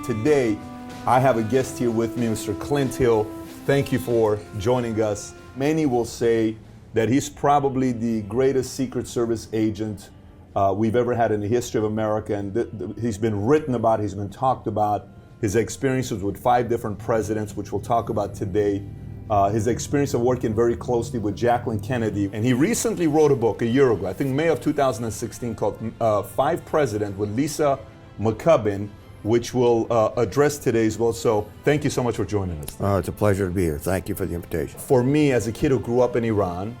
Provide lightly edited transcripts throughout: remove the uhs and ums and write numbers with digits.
Today, I have a guest here with me, Mr. Clint Hill. Thank you for joining us. Many will say that he's probably the greatest Secret Service agent we've ever had in the history of America, and he's been written about, he's been talked about. His experiences with 5 different presidents, which we'll talk about today. His experience of working very closely with Jacqueline Kennedy. And he recently wrote a book a year ago, I think May of 2016, called 5 Presidents with Lisa McCubbin, which we'll address today as well. So thank you so much for joining us. It's a pleasure to be here. Thank you for the invitation. For me, as a kid who grew up in Iran,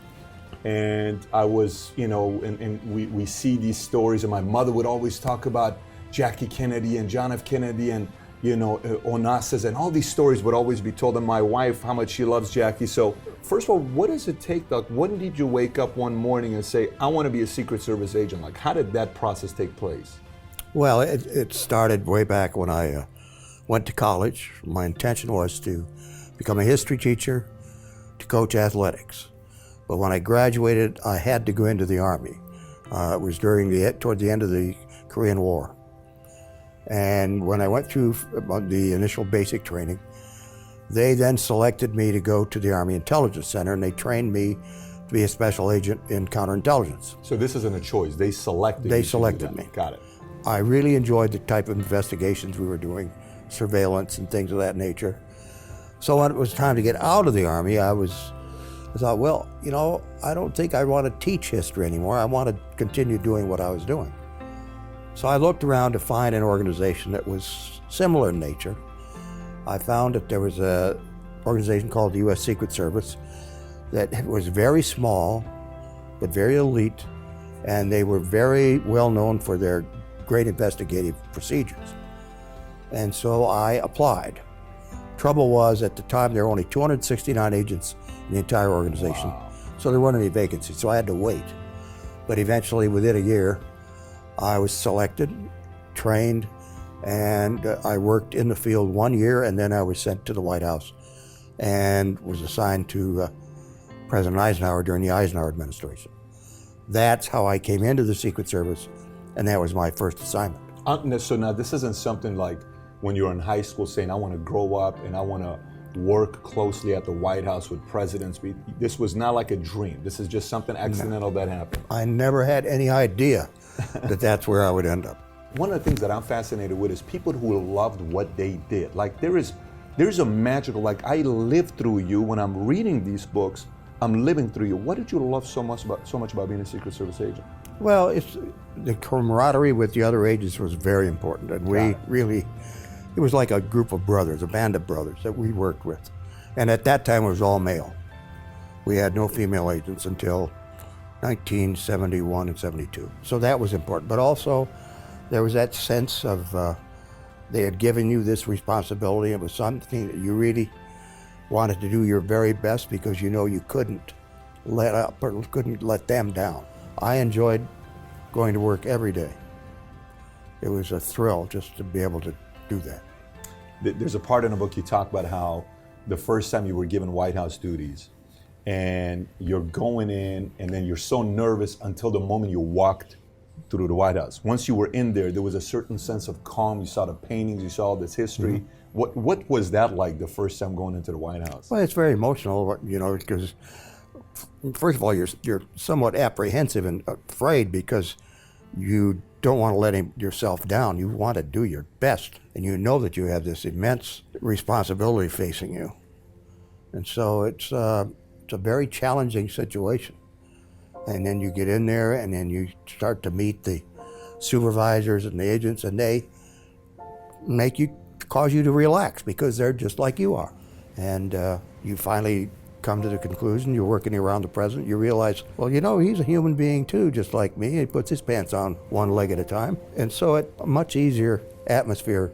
and I was, and we see these stories, and my mother would always talk about Jackie Kennedy and John F. Kennedy and Onassis, and all these stories would always be told, and my wife, how much she loves Jackie. So first of all, what does it take? Like, when did you wake up one morning and say, I want to be a Secret Service agent? Like, how did that process take place? Well, it started way back when I went to college. My intention was to become a history teacher, to coach athletics. But when I graduated, I had to go into the Army. It was toward the end of the Korean War. And when I went through the initial basic training, they then selected me to go to the Army Intelligence Center, and they trained me to be a special agent in counterintelligence. So this isn't a choice, they selected you. They selected me. Got it. I really enjoyed the type of investigations we were doing, surveillance and things of that nature. So when it was time to get out of the Army, I thought, well, I don't think I want to teach history anymore. I want to continue doing what I was doing. So I looked around to find an organization that was similar in nature. I found that there was an organization called the U.S. Secret Service that was very small, but very elite, and they were very well known for their great investigative procedures. And so I applied. Trouble was, at the time, there were only 269 agents in the entire organization. Wow. So there weren't any vacancies, so I had to wait. But eventually, within a year, I was selected, trained, and I worked in the field 1 year, and then I was sent to the White House and was assigned to President Eisenhower during the Eisenhower administration. That's how I came into the Secret Service, and that was my first assignment. So now this isn't something like when you were in high school saying, I want to grow up and I want to work closely at the White House with presidents. This was not like a dream. This is just something accidental that happened. I never had any idea that that's where I would end up. One of the things that I'm fascinated with is people who loved what they did. Like there's a magical, like I lived through you. When I'm reading these books, I'm living through you. What did you love so much about being a Secret Service agent? Well, it's the camaraderie with the other agents was very important, and it was like a group of brothers, a band of brothers that we worked with. And at that time, it was all male. We had no female agents until 1971 and 72. So that was important. But also, there was that sense of they had given you this responsibility. It was something that you really wanted to do your very best because you couldn't let up or couldn't let them down. I enjoyed going to work every day. It was a thrill just to be able to do that. There's a part in the book you talk about how the first time you were given White House duties and you're going in and then you're so nervous until the moment you walked through the White House. Once you were in there was a certain sense of calm. You saw the paintings, you saw all this history. Mm-hmm. What was that like the first time going into the White House? Well, it's very emotional, because first of all, you're somewhat apprehensive and afraid because you don't want to let yourself down. You want to do your best, and you know that you have this immense responsibility facing you. And so it's a very challenging situation. And then you get in there, and then you start to meet the supervisors and the agents, and they cause you to relax because they're just like you are. And you finally come to the conclusion, you're working around the president, you realize, well, he's a human being too, just like me. He puts his pants on one leg at a time. And so it's a much easier atmosphere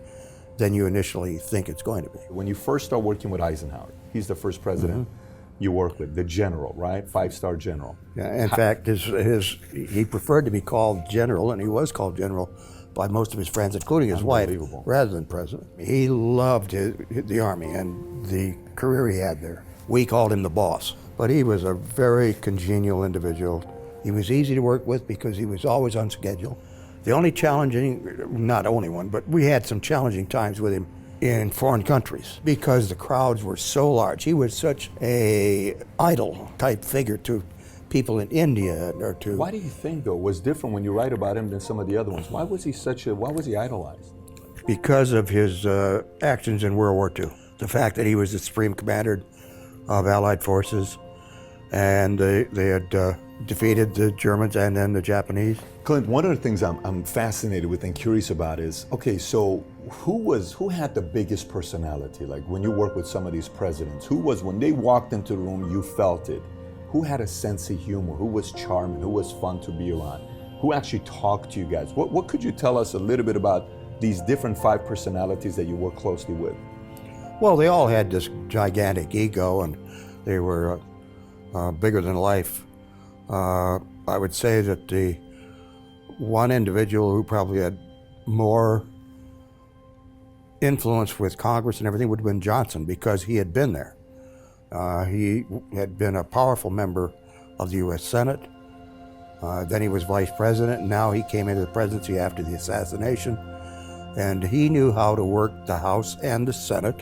than you initially think it's going to be. When you first start working with Eisenhower, he's the first president you work with, the general, right? 5-star general. Yeah, in fact, he preferred to be called general, and he was called general by most of his friends, including his wife, rather than president. He loved the Army and the career he had there. We called him the boss, but he was a very congenial individual. He was easy to work with because he was always on schedule. The only challenging, not only one, but we had some challenging times with him in foreign countries because the crowds were so large. He was such a idol type figure to people in India or to... Why do you think, though, was different when you write about him than some of the other ones? Why was he idolized? Because of his actions in World War II. The fact that he was the Supreme Commander of Allied forces and they had defeated the Germans and then the Japanese. Clint, one of the things I'm fascinated with and curious about is, okay, so who had the biggest personality? Like when you work with some of these presidents, who was, when they walked into the room, you felt it? Who had a sense of humor? Who was charming? Who was fun to be around? Who actually talked to you guys? What could you tell us a little bit about these different 5 personalities that you work closely with? Well, they all had this gigantic ego and they were bigger than life. I would say that the one individual who probably had more influence with Congress and everything would have been Johnson because he had been there. He had been a powerful member of the U.S. Senate. Then he was vice president, and now he came into the presidency after the assassination. And he knew how to work the House and the Senate.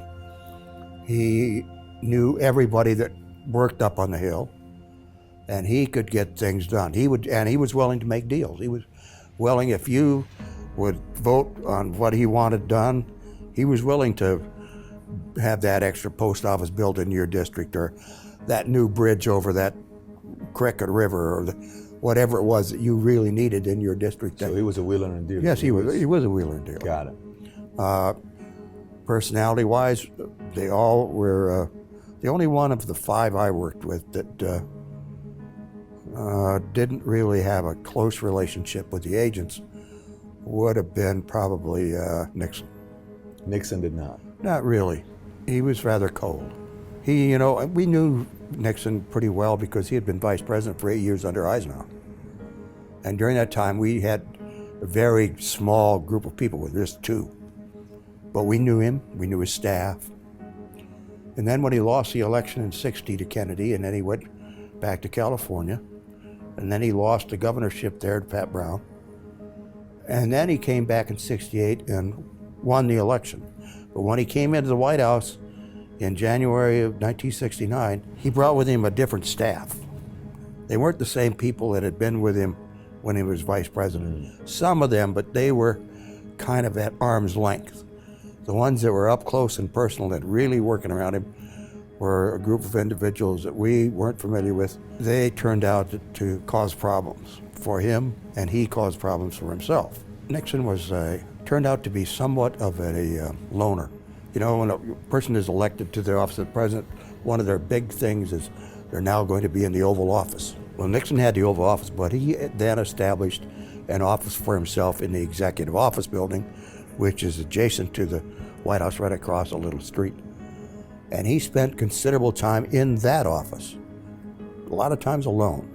He knew everybody that worked up on the Hill, and he could get things done. He was willing to make deals. He was willing, if you would vote on what he wanted done, he was willing to have that extra post office built in your district, or that new bridge over that Cricket River, or whatever it was that you really needed in your district. So he was a wheeler and dealer. Yes, he was a wheeler and dealer. Got it. Personality-wise, they all were, the only one of the 5 I worked with that didn't really have a close relationship with the agents would have been probably Nixon. Nixon did not. Not really. He was rather cold. We knew Nixon pretty well because he had been vice president for 8 years under Eisenhower. And during that time, we had a very small group of people with just 2. But we knew him, we knew his staff. And then when he lost the election in '60 to Kennedy, and then he went back to California, and then he lost the governorship there to Pat Brown. And then he came back in '68 and won the election. But when he came into the White House in January of 1969, he brought with him a different staff. They weren't the same people that had been with him when he was vice president. Some of them, but they were kind of at arm's length. The ones that were up close and personal and really working around him were a group of individuals that we weren't familiar with. They turned out to cause problems for him, and he caused problems for himself. Nixon turned out to be somewhat of a loner. When a person is elected to the office of president, one of their big things is they're now going to be in the Oval Office. Well, Nixon had the Oval Office, but he then established an office for himself in the Executive Office Building, which is adjacent to the White House right across a little street. And he spent considerable time in that office, a lot of times alone.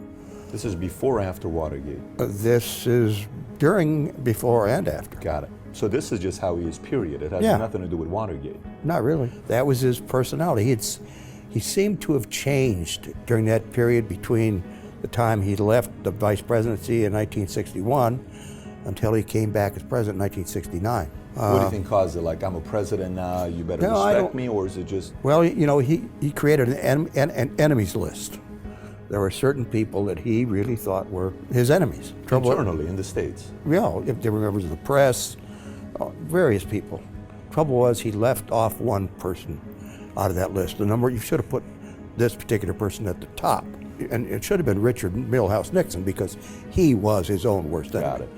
This is before or after Watergate? This is during, before, and after. Got it. So this is just how he is, period. It has nothing to do with Watergate. Not really. That was his personality. He seemed to have changed during that period between the time he left the vice presidency in 1961 until he came back as president in 1969. What do you think caused it? Like, I'm a president now, you better respect me, or is it just... Well, he created an enemies list. There were certain people that he really thought were his enemies. Internally, in the States? Yeah, if they were members of the press, various people. Trouble was, he left off one person out of that list. You should have put this particular person at the top. And it should have been Richard Milhouse Nixon, because he was his own worst enemy. Got it.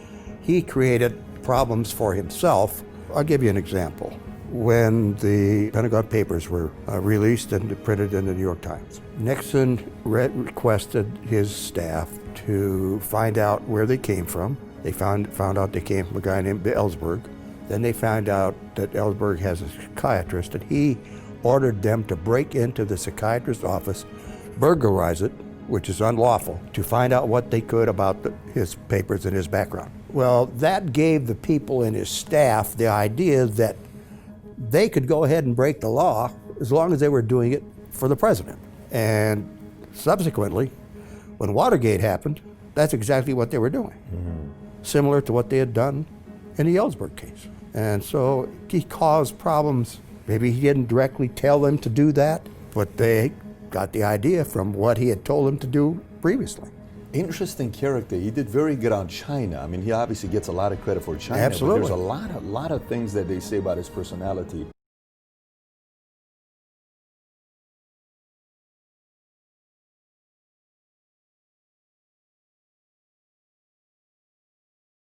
He created problems for himself. I'll give you an example. When the Pentagon Papers were released and printed in the New York Times, Nixon requested his staff to find out where they came from. They found out they came from a guy named Ellsberg. Then they found out that Ellsberg has a psychiatrist, and he ordered them to break into the psychiatrist's office, burglarize it, which is unlawful, to find out what they could about his papers and his background. Well, that gave the people in his staff the idea that they could go ahead and break the law as long as they were doing it for the president. And subsequently, when Watergate happened, that's exactly what they were doing. similar to what they had done in the Ellsberg case. And so he caused problems. Maybe he didn't directly tell them to do that, but they got the idea from what he had told them to do previously. Interesting character. He did very good on China. I mean, he obviously gets a lot of credit for China. Absolutely. But there's a lot of things that they say about his personality.